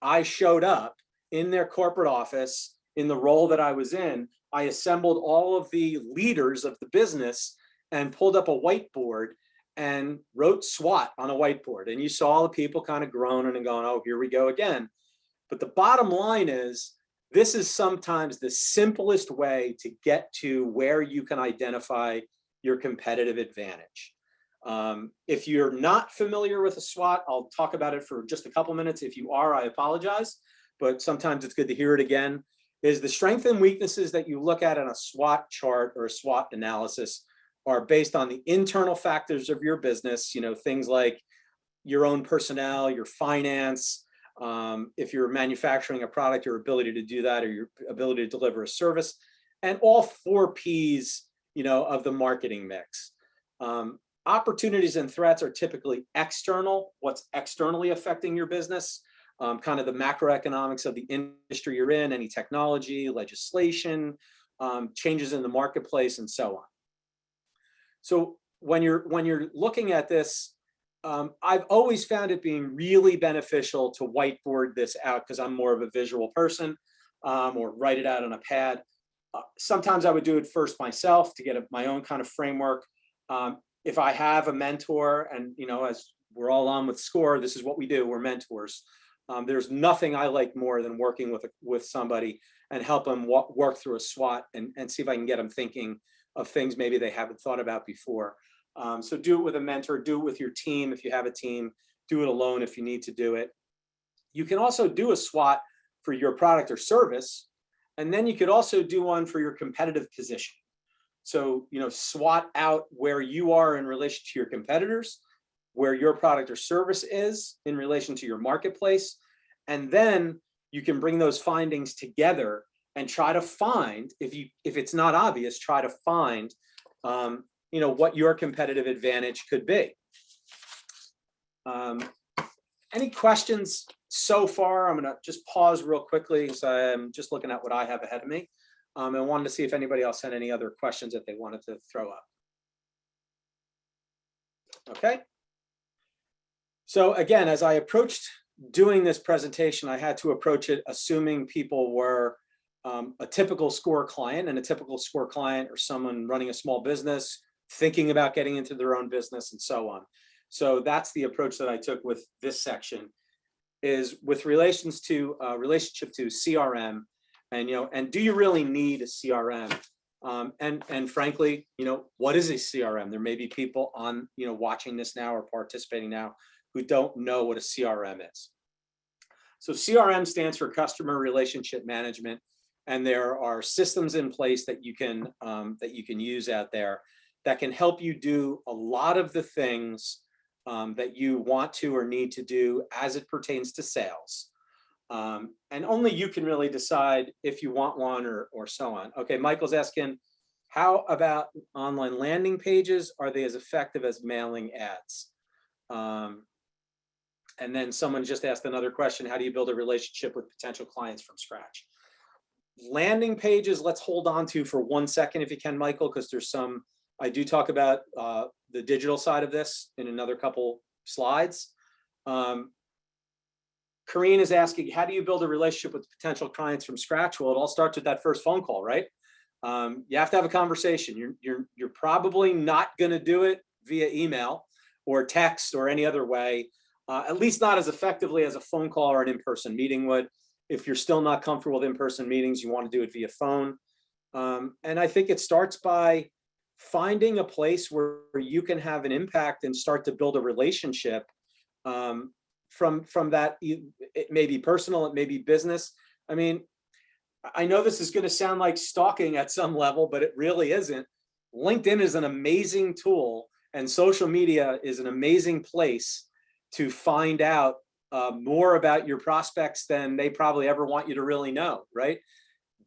Speaker 2: I showed up in their corporate office in the role that I was in, I assembled all of the leaders of the business and pulled up a whiteboard and wrote SWAT on a whiteboard. And you saw the people kind of groaning and going, oh, here we go again. But the bottom line is, this is sometimes the simplest way to get to where you can identify your competitive advantage. If you're not familiar with a SWOT, I'll talk about it for just a couple minutes. If you are, I apologize, but sometimes it's good to hear it again. Is the strengths and weaknesses that you look at in a SWOT chart or a SWOT analysis are based on the internal factors of your business, things like your own personnel, your finance, if you're manufacturing a product, your ability to do that, or your ability to deliver a service, and all 4 Ps, of the marketing mix. Opportunities and threats are typically external, what's externally affecting your business, kind of the macroeconomics of the industry you're in, any technology, legislation, changes in the marketplace, and so on. So when you're looking at this, I've always found it being really beneficial to whiteboard this out because I'm more of a visual person, or write it out on a pad. Sometimes I would do it first myself to get my own kind of framework. If I have a mentor, and as we're all on with SCORE, this is what we do, we're mentors. There's nothing I like more than working with somebody and help them work through a SWOT and see if I can get them thinking of things maybe they haven't thought about before. So do it with a mentor, do it with your team if you have a team, do it alone if you need to do it. You can also do a SWOT for your product or service, and then you could also do one for your competitive position. So, SWOT out where you are in relation to your competitors, where your product or service is in relation to your marketplace. And then you can bring those findings together and try to find, if it's not obvious, try to find, what your competitive advantage could be. Any questions so far? I'm going to just pause real quickly because I'm just looking at what I have ahead of me. I wanted to see if anybody else had any other questions that they wanted to throw up. Okay. So again, as I approached doing this presentation, I had to approach it assuming people were a typical SCORE client, and a typical SCORE client or someone running a small business, thinking about getting into their own business and so on. So that's the approach that I took with this section, is with relationship to CRM, and do you really need a CRM? And frankly, what is a CRM? There may be people on, watching this now or participating now who don't know what a CRM is. So CRM stands for Customer Relationship Management, and there are systems in place that you can use out there that can help you do a lot of the things that you want to or need to do as it pertains to sales. And only you can really decide if you want one or so on. Okay, Michael's asking, How about online landing pages? Are they as effective as mailing ads? And then someone just asked another question. How do you build a relationship with potential clients from scratch? Landing pages, let's hold on to for 1 second if you can, Michael, because there's some, I do talk about the digital side of this in another couple slides. Karine is asking, how do you build a relationship with potential clients from scratch? Well, it all starts with that first phone call, right? You have to have a conversation. You're probably not going to do it via email or text or any other way, at least not as effectively as a phone call or an in-person meeting would. If you're still not comfortable with in-person meetings, you want to do it via phone. And I think it starts by finding a place where you can have an impact and start to build a relationship from that. It may be personal, it may be business. I mean, I know this is going to sound like stalking at some level, but it really isn't. LinkedIn is an amazing tool, and social media is an amazing place to find out more about your prospects than they probably ever want you to really know, right?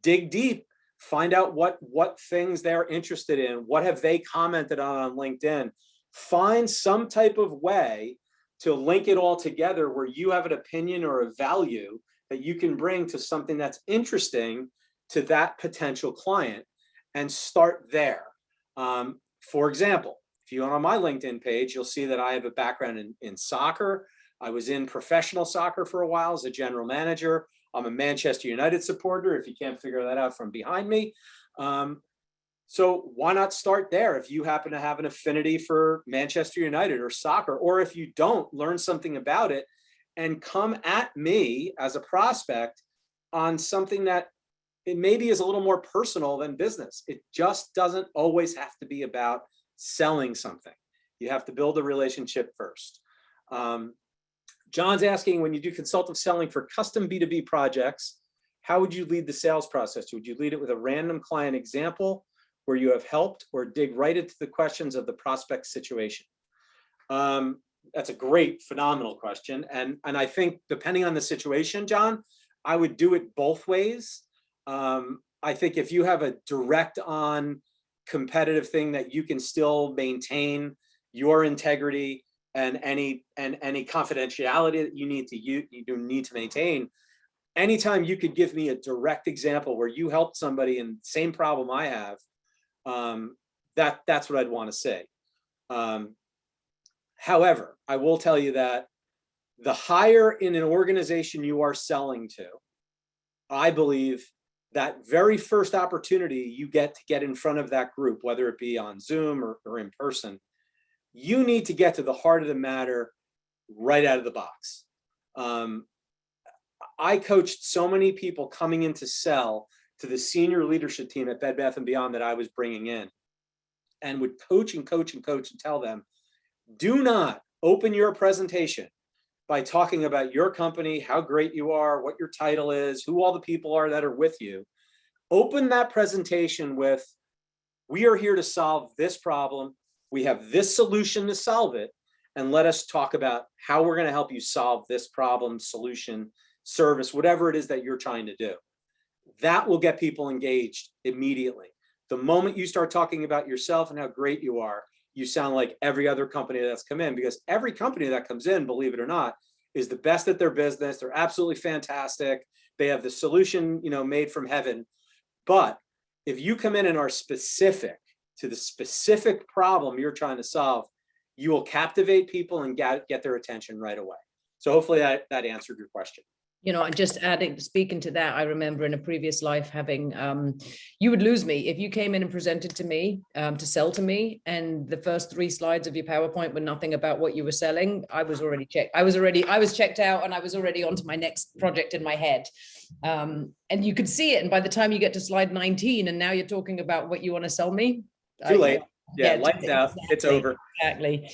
Speaker 2: Dig deep, find out what things they're interested in, what have they commented on LinkedIn. Find some type of way to link it all together where you have an opinion or a value that you can bring to something that's interesting to that potential client, and start there. For example, if you go on my LinkedIn page, you'll see that I have a background in soccer. I was in professional soccer for a while as a general manager. I'm a Manchester United supporter, if you can't figure that out from behind me. So why not start there if you happen to have an affinity for Manchester United or soccer, or if you don't, learn something about it and come at me as a prospect on something that it maybe is a little more personal than business. It just doesn't always have to be about selling something. You have to build a relationship first. John's asking, when you do consultative selling for custom B2B projects, how would you lead the sales process? Would you lead it with a random client example where you have helped, or dig right into the questions of the prospect situation? That's a great, phenomenal question. And I think depending on the situation, John, I would do it both ways. I think if you have a direct on competitive thing that you can still maintain your integrity and any confidentiality that you do need to maintain, anytime you could give me a direct example where you helped somebody in the same problem I have, that's what I'd want to say. However, I will tell you that the higher in an organization you are selling to, I believe that very first opportunity you get to get in front of that group, whether it be on Zoom or in person, you need to get to the heart of the matter right out of the box. I coached so many people coming in to sell to the senior leadership team at Bed Bath & Beyond that I was bringing in, and would coach and tell them, do not open your presentation by talking about your company, how great you are, what your title is, who all the people are that are with you. Open that presentation with, we are here to solve this problem. We have this solution to solve it. And let us talk about how we're going to help you solve this problem, solution, service, whatever it is that you're trying to do. That will get people engaged immediately. The moment you start talking about yourself and how great you are, you sound like every other company that's come in, because every company that comes in, believe it or not, is the best at their business. They're absolutely fantastic. They have the solution, made from heaven. But if you come in and are specific to the specific problem you're trying to solve, you will captivate people and get their attention right away. So hopefully that answered your question.
Speaker 1: Just speaking to that, I remember in a previous life having, you would lose me if you came in and presented to me, to sell to me, and the first 3 slides of your PowerPoint were nothing about what you were selling. I was already checked. I was checked out, and I was already onto my next project in my head. And you could see it. And by the time you get to slide 19, and now you're talking about what you want to sell me.
Speaker 2: Too late. Yeah, lights out. Exactly. It's over.
Speaker 1: Exactly.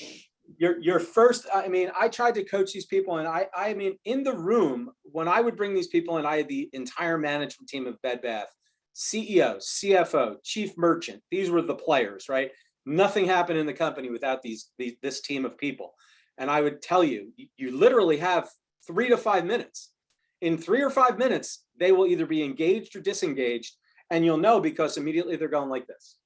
Speaker 2: Your first, I tried to coach these people, and in the room, when I would bring these people in, I had the entire management team of Bed Bath, CEO, CFO, chief merchant. These were the players, right? Nothing happened in the company without this team of people. And I would tell you, you literally have 3 to 5 minutes. In 3 or 5 minutes, they will either be engaged or disengaged, and you'll know because immediately they're going like this.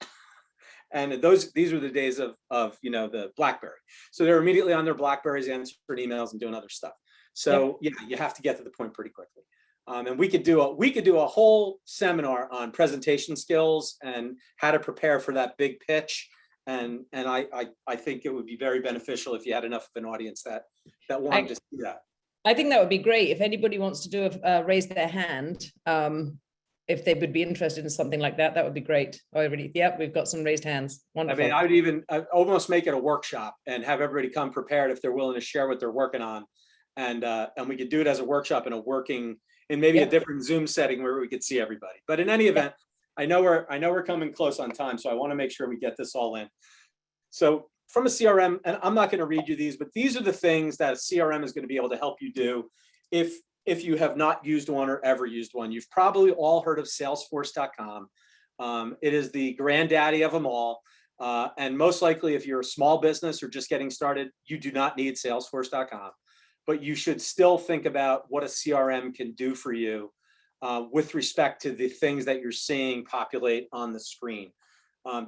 Speaker 2: And these were the days of the BlackBerry. So they're immediately on their BlackBerries answering emails and doing other stuff. So yeah, you have to get to the point pretty quickly. And we could do a whole seminar on presentation skills and how to prepare for that big pitch. And I think it would be very beneficial if you had enough of an audience that wanted to see that.
Speaker 1: I think that would be great. If anybody wants to do raise their hand, if they would be interested in something like that, that would be great. Yep, we've got some raised hands. Wonderful.
Speaker 2: I mean, I'd almost make it a workshop and have everybody come prepared if they're willing to share what they're working on. And we could do it as a workshop in maybe a different Zoom setting where we could see everybody. But in any event, I know we're coming close on time, so I want to make sure we get this all in. So from a CRM, and I'm not going to read you these, but these are the things that a CRM is going to be able to help you do if you have not used one or ever used one. You've probably all heard of Salesforce.com. It is the granddaddy of them all. And most likely, if you're a small business or just getting started, you do not need Salesforce.com. But you should still think about what a CRM can do for you with respect to the things that you're seeing populate on the screen.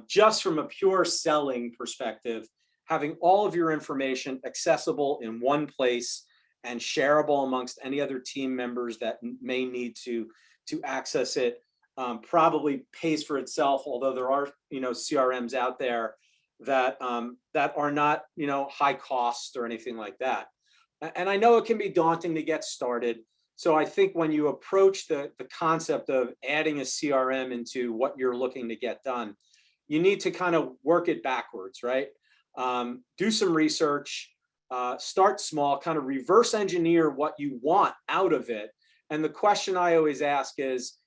Speaker 2: Just from a pure selling perspective, having all of your information accessible in one place and shareable amongst any other team members that may need to access it probably pays for itself. Although there are CRMs out there that are not high cost or anything like that. And I know it can be daunting to get started. So I think when you approach the concept of adding a CRM into what you're looking to get done, you need to kind of work it backwards, right? Do some research, start small, kind of reverse engineer what you want out of it. And the question I always ask is,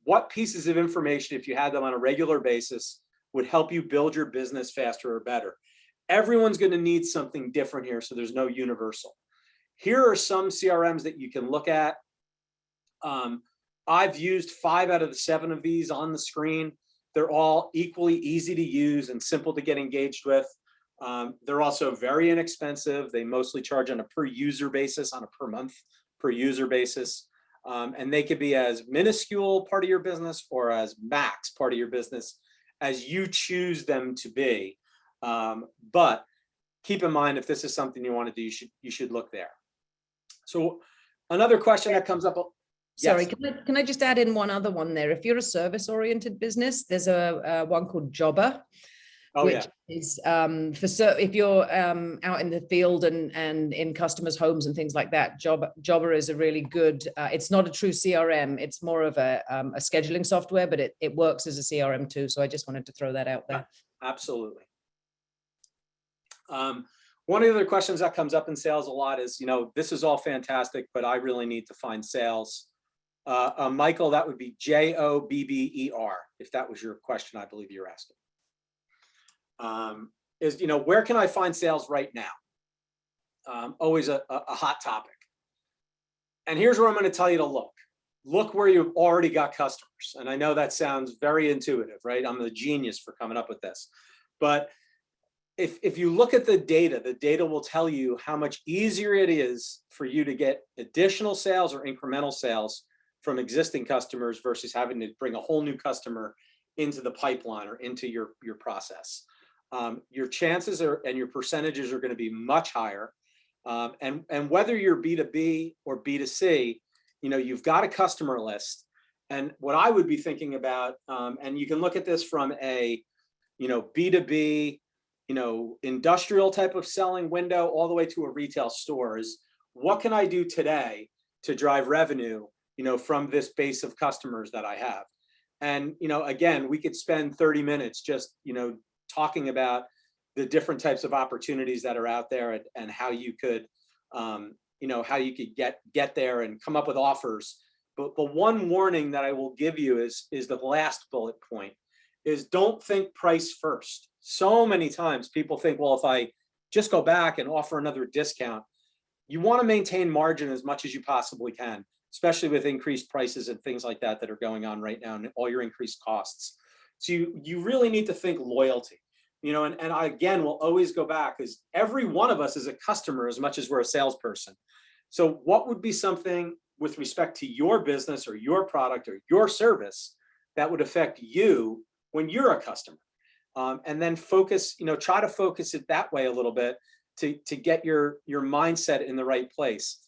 Speaker 2: what pieces of information, if you had them on a regular basis, would help you build your business faster or better? Everyone's going to need something different here, so there's no universal. Here are some CRMs that you can look at. I've used 5 out of the 7 of these on the screen. They're all equally easy to use and simple to get engaged with. They're also very inexpensive. They mostly charge on a per user basis, on a per month per user basis. And they could be as minuscule part of your business or as max part of your business as you choose them to be. But keep in mind, if this is something you want to do, you should look there. So another question that comes up.
Speaker 1: Sorry,
Speaker 2: yes.
Speaker 1: can I just add in one other one there? If you're a service-oriented business, there's a one called Jobber, which is if you're out in the field and in customers' homes and things like that. Jobber is a really good. It's not a true CRM. It's more of a scheduling software, but it works as a CRM too. So I just wanted to throw that out there.
Speaker 2: Absolutely. One of the other questions that comes up in sales a lot is, this is all fantastic, but I really need to find sales. Michael, that would be JOBBER, if that was your question, I believe you're asking. Where can I find sales right now? Always a hot topic. And here's where I'm going to tell you to look. Look where you've already got customers. And I know that sounds very intuitive, right? I'm the genius for coming up with this. But if you look at the data will tell you how much easier it is for you to get additional sales or incremental sales from existing customers versus having to bring a whole new customer into the pipeline or into your process. Your chances and your percentages are going to be much higher. And whether you're B2B or B2C, you've got a customer list. And what I would be thinking about, and you can look at this from a, B2B, industrial type of selling window all the way to a retail store, is what can I do today to drive revenue, from this base of customers that I have? And, again, we could spend 30 minutes just, talking about the different types of opportunities that are out there and how you could, get there and come up with offers. But the one warning that I will give you is the last bullet point, is don't think price first. So many times people think, well, if I just go back and offer another discount, you want to maintain margin as much as you possibly can, especially with increased prices and things like that are going on right now and all your increased costs. So you really need to think loyalty, and I, again, will always go back, because every one of us is a customer as much as we're a salesperson. So what would be something with respect to your business or your product or your service that would affect you when you're a customer? and then focus, try to focus it that way a little bit to get your mindset in the right place.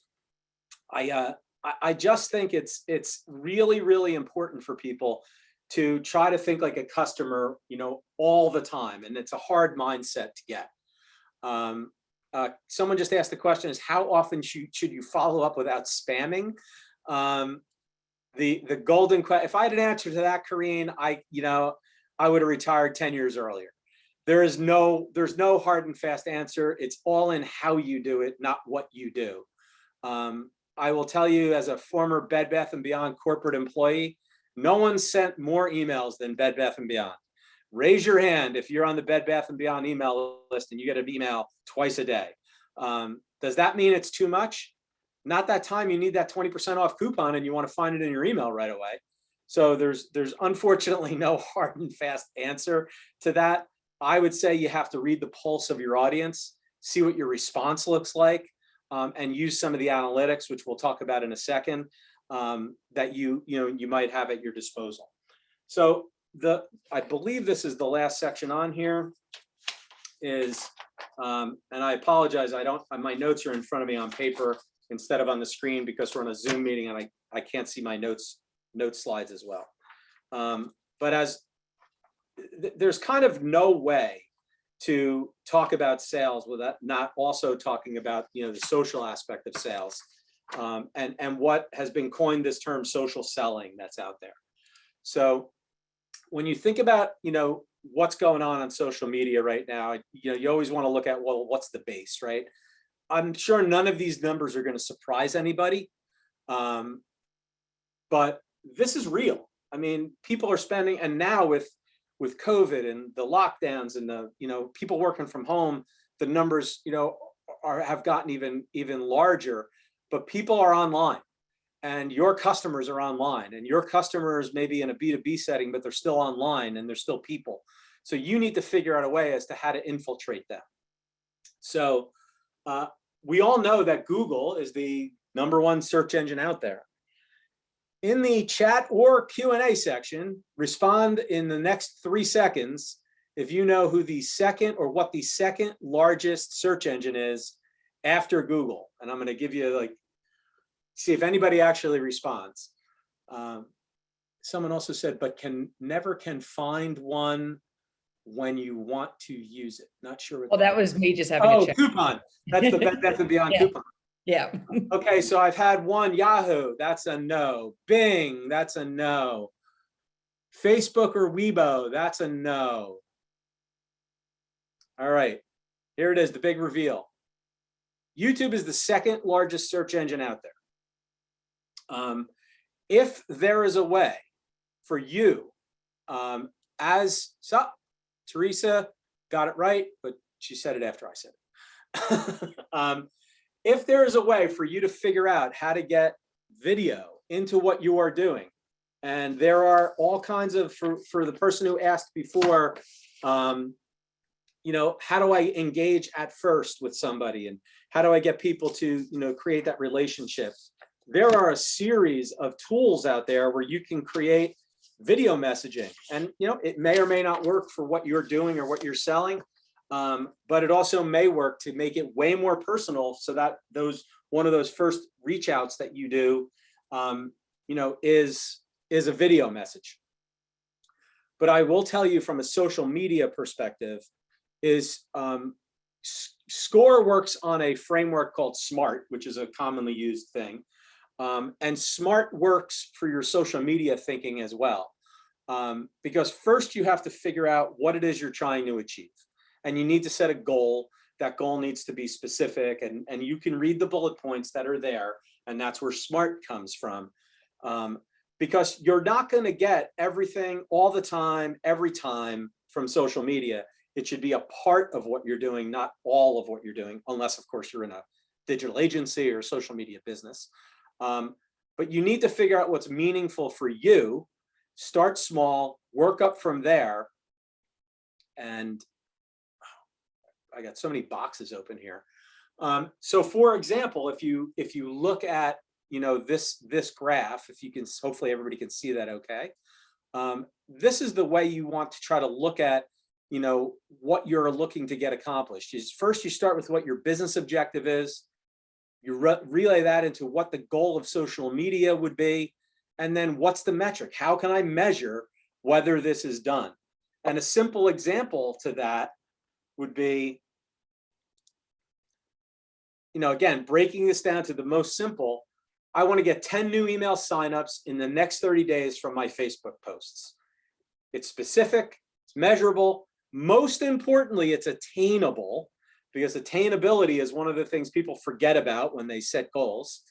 Speaker 2: I just think it's really, really important for people to try to think like a customer, all the time. And it's a hard mindset to get. Someone just asked the question is how often should you follow up without spamming? The golden question, if I had an answer to that, Karine, I would have retired 10 years earlier. There's no hard and fast answer. It's all in how you do it, not what you do. I will tell you, as a former Bed Bath & Beyond corporate employee, no one sent more emails than Bed Bath & Beyond. Raise your hand if you're on the Bed Bath & Beyond email list and you get an email twice a day. Does that mean it's too much? Not that time you need that 20% off coupon and you want to find it in your email right away. So there's unfortunately no hard and fast answer to that. I would say you have to read the pulse of your audience, see what your response looks like, and use some of the analytics, which we'll talk about in a second, that you might have at your disposal. So I believe this is the last section on here is, and I apologize, my notes are in front of me on paper instead of on the screen because we're on a Zoom meeting and I can't see my note slides as well. But there's kind of no way to talk about sales without not also talking about the social aspect of sales, and what has been coined this term social selling that's out there. So when you think about what's going on social media right now, you always want to look at, well, what's the base, right? I'm sure none of these numbers are going to surprise anybody, but this is real. I mean, people are spending, and now with COVID and the lockdowns and the people working from home, the numbers have gotten even larger. But people are online, and your customers are online, and your customers may be in a B2B setting, but they're still online and they're still people. So you need to figure out a way as to how to infiltrate them. So we all know that Google is the #1 search engine out there. In the chat or Q&A section, respond in the next 3 seconds if you know who the second or what the second largest search engine is after Google. And I'm going to give you see if anybody actually responds. Someone also said, but never can find one when you want to use it. Not sure.
Speaker 1: Well, that was me just having a check.
Speaker 2: Coupon. That's the Bed Bath & Beyond coupon.
Speaker 1: Yeah.
Speaker 2: Okay, so I've had one. Yahoo, that's a no. Bing, that's a no. Facebook or Weibo, that's a no. All right, here it is, the big reveal. YouTube is the second largest search engine out there. If there is a way for you, Teresa got it right, but she said it after I said it. If there is a way for you to figure out how to get video into what you are doing, and there are all kinds of, for the person who asked before, how do I engage at first with somebody, and how do I get people to, create that relationship? There are a series of tools out there where you can create video messaging, and it may or may not work for what you're doing or what you're selling. But it also may work to make it way more personal, so that one of those first reach outs that you do, is a video message. But I will tell you from a social media perspective is SCORE works on a framework called SMART, which is a commonly used thing. And SMART works for your social media thinking as well. Because first you have to figure out what it is you're trying to achieve. And you need to set a goal. That goal needs to be specific, and you can read the bullet points that are there, and that's where SMART comes from. Because you're not going to get everything all the time, every time from social media. It should be a part of what you're doing, not all of what you're doing, unless, of course, you're in a digital agency or social media business. But you need to figure out what's meaningful for you, start small, work up from there, and I got so many boxes open here. So for example, if you look at this graph, if you can, hopefully everybody can see that okay. This is the way you want to try to look at you know, what you're looking to get accomplished. First, you start with what your business objective is. You relay that into what the goal of social media would be. And then what's the metric? How can I measure whether this is done? And a simple example to that would be, you know, again, breaking this down to the most simple, I want to get 10 new email signups in the next 30 days from my Facebook posts. It's specific, it's measurable. Most importantly, it's attainable, because attainability is one of the things people forget about when they set goals.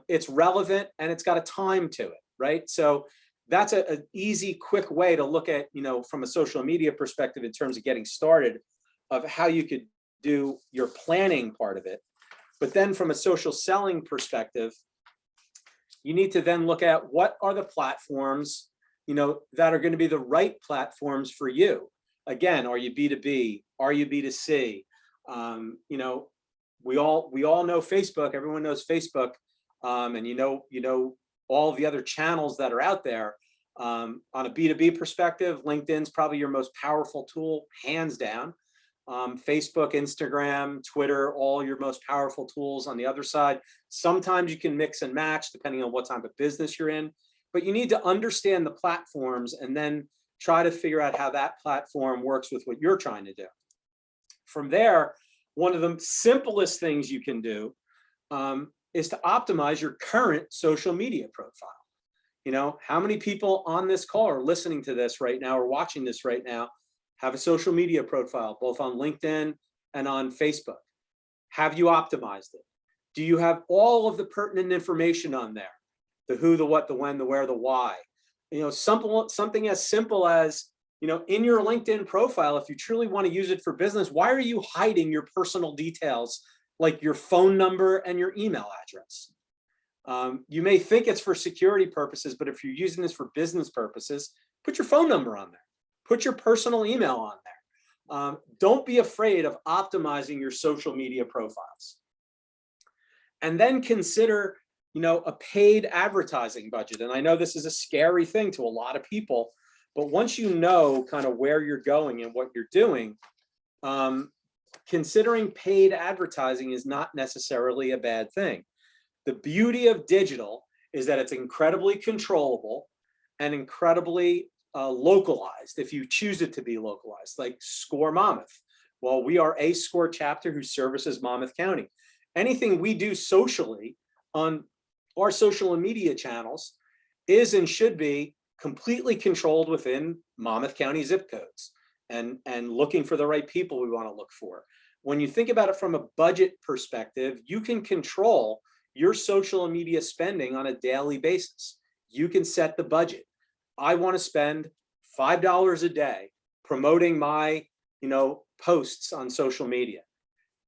Speaker 2: It's relevant and it's got a time to it, right? So that's an easy, quick way to look at, you know, from a social media perspective in terms of getting started, of how you could do your planning part of it. But then from a social selling perspective, you need to then look at what are the platforms, you know, that are going to be the right platforms for you. Again, are you B2B? Are you B2C? You know, we all know Facebook. Everyone knows Facebook, and you know all the other channels that are out there. On a B2B perspective, LinkedIn's probably your most powerful tool, hands down. Facebook, Instagram, Twitter, all your most powerful tools. On the other side, sometimes you can mix and match depending on what type of business you're in, but you need to understand the platforms and then try to figure out how that platform works with what you're trying to do. From there, one of the simplest things you can do is to optimize your current social media profile. You know, how many people on this call are listening to this right now or watching this right now have a social media profile, both on LinkedIn and on Facebook? Have you optimized it? Do you have all of the pertinent information on there? The who, the what, the when, the where, the why. You know, something as simple as, you know, in your LinkedIn profile, if you truly want to use it for business, why are you hiding your personal details like your phone number and your email address? You may think it's for security purposes, but if you're using this for business purposes, put your phone number on there. Put your personal email on there. Don't be afraid of optimizing your social media profiles. And then consider, you know, a paid advertising budget. And I know this is a scary thing to a lot of people, but once you know kind of where you're going and what you're doing, considering paid advertising is not necessarily a bad thing. The beauty of digital is that it's incredibly controllable and incredibly localized if you choose it to be localized, like SCORE Monmouth. Well, we are a SCORE chapter who services Monmouth County. Anything we do socially on our social media channels is and should be completely controlled within Monmouth County zip codes and looking for the right people we want to look for. When you think about it from a budget perspective, you can control your social media spending on a daily basis. You can set the budget. I want to spend $5 a day promoting my, you know, posts on social media.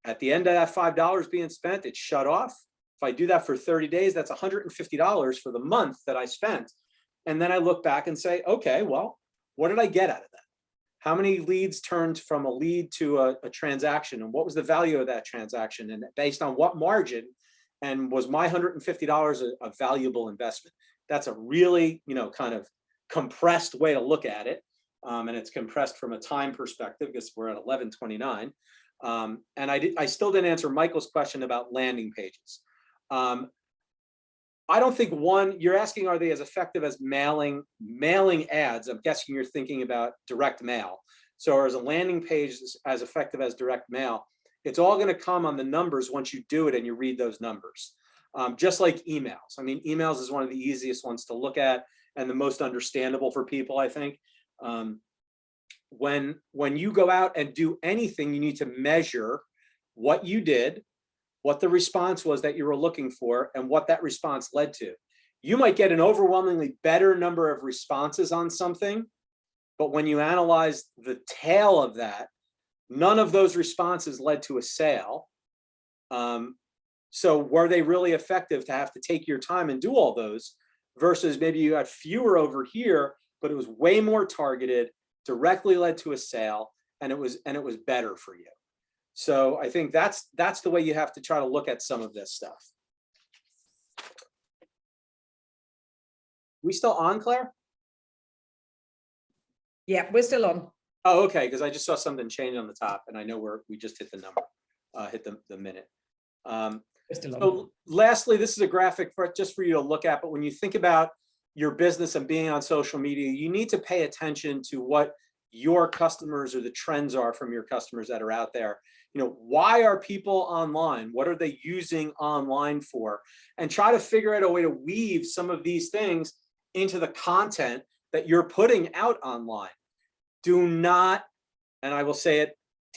Speaker 2: At the end of that $5 being spent, it's shut off. If I do that for 30 days, that's $150 for the month that I spent. And then I look back and say, okay, well, what did I get out of that? How many leads turned from a lead to a transaction? And what was the value of that transaction? And based on what margin? And was my $150 a valuable investment? That's a really, you know, kind of compressed way to look at it. And it's compressed from a time perspective because we're at 11:29. And I still didn't answer Michael's question about landing pages. I don't think you're asking, are they as effective as mailing ads? I'm guessing you're thinking about direct mail. So is a landing page as effective as direct mail? It's all going to come on the numbers once you do it and you read those numbers. Just like emails. I mean, emails is one of the easiest ones to look at and the most understandable for people, I think. When you go out and do anything, you need to measure what you did, what the response was that you were looking for, and what that response led to. You might get an overwhelmingly better number of responses on something, but when you analyze the tail of that, none of those responses led to a sale. So were they really effective to have to take your time and do all those versus maybe you had fewer over here, but it was way more targeted, directly led to a sale, and it was better for you. So I think that's the way you have to try to look at some of this stuff. We still on, Claire?
Speaker 1: Yeah, we're still on.
Speaker 2: Oh, okay, because I just saw something change on the top, and I know we just hit the number, hit the minute. So lastly, this is a graphic just for you to look at, but when you think about your business and being on social media, you need to pay attention to what your customers or the trends are from your customers that are out there. Why are people online? What are they using online for? And try to figure out a way to weave some of these things into the content that you're putting out online. Do not, and I will say it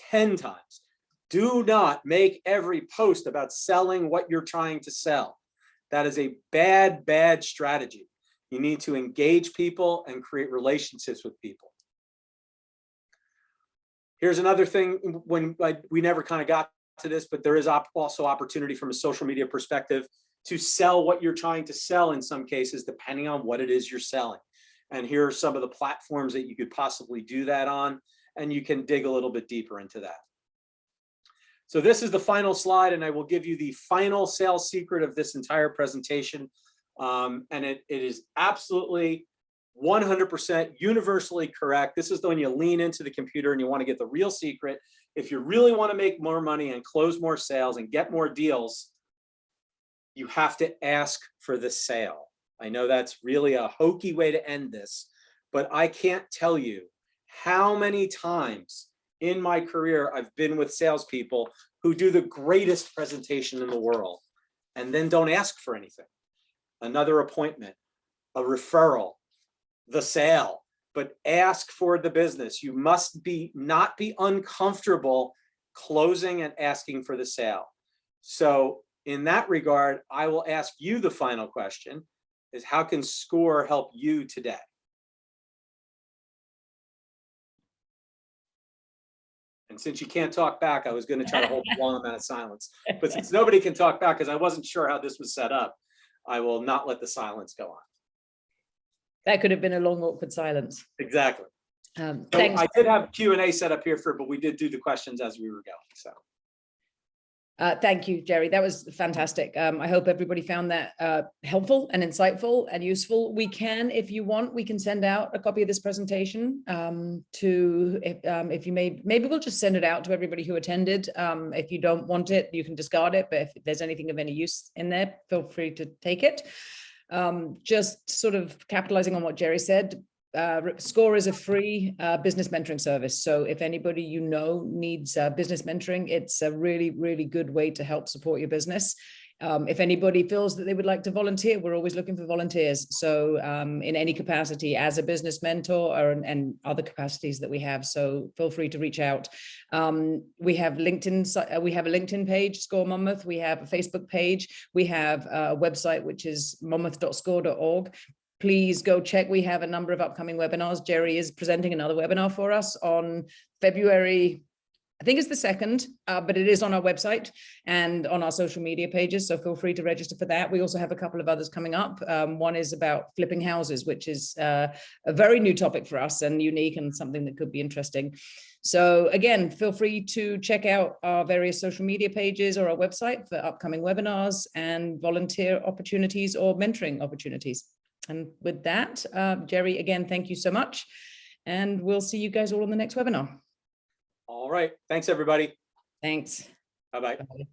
Speaker 2: 10 times, do not make every post about selling what you're trying to sell. That is a bad, bad strategy. You need to engage people and create relationships with people. Here's another thing, we never kind of got to this, but there is also opportunity from a social media perspective to sell what you're trying to sell in some cases, depending on what it is you're selling. And here are some of the platforms that you could possibly do that on, and you can dig a little bit deeper into that. So this is the final slide, and I will give you the final sales secret of this entire presentation. And it is absolutely 100% universally correct. This is when you lean into the computer and you want to get the real secret. If you really want to make more money and close more sales and get more deals, you have to ask for the sale. I know that's really a hokey way to end this, but I can't tell you how many times in my career I've been with salespeople who do the greatest presentation in the world and then don't ask for anything. Another appointment, a referral, the sale, but ask for the business. You must not be uncomfortable closing and asking for the sale. So in that regard, I will ask you the final question is, how can SCORE help you today? And since you can't talk back, I was going to try to hold a long amount of silence, but since nobody can talk back because I wasn't sure how this was set up, I will not let the silence go on.
Speaker 1: That could have been a long, awkward silence.
Speaker 2: Exactly.
Speaker 1: So
Speaker 2: I did have Q&A set up here but we did do the questions as we were going. So.
Speaker 1: Thank you, Gerry. That was fantastic. I hope everybody found that helpful and insightful and useful. We can, if you want, we can send out a copy of this presentation if you maybe we'll just send it out to everybody who attended. If you don't want it, you can discard it. But if there's anything of any use in there, feel free to take it. Just sort of capitalizing on what Gerry said, SCORE is a free business mentoring service. So if anybody you know needs business mentoring, it's a really, really good way to help support your business. If anybody feels that they would like to volunteer, we're always looking for volunteers. So in any capacity as a business mentor and other capacities that we have. So feel free to reach out. We have LinkedIn. We have a LinkedIn page, SCORE Monmouth. We have a Facebook page. We have a website, which is monmouth.score.org. Please go check. We have a number of upcoming webinars. Gerry is presenting another webinar for us on February, I think it's the 2nd, but it is on our website and on our social media pages. So feel free to register for that. We also have a couple of others coming up. One is about flipping houses, which is a very new topic for us and unique and something that could be interesting. So again, feel free to check out our various social media pages or our website for upcoming webinars and volunteer opportunities or mentoring opportunities. And with that, Gerry, again, thank you so much. And we'll see you guys all on the next webinar.
Speaker 2: All right. Thanks, everybody.
Speaker 1: Thanks.
Speaker 2: Bye-bye.
Speaker 1: Bye.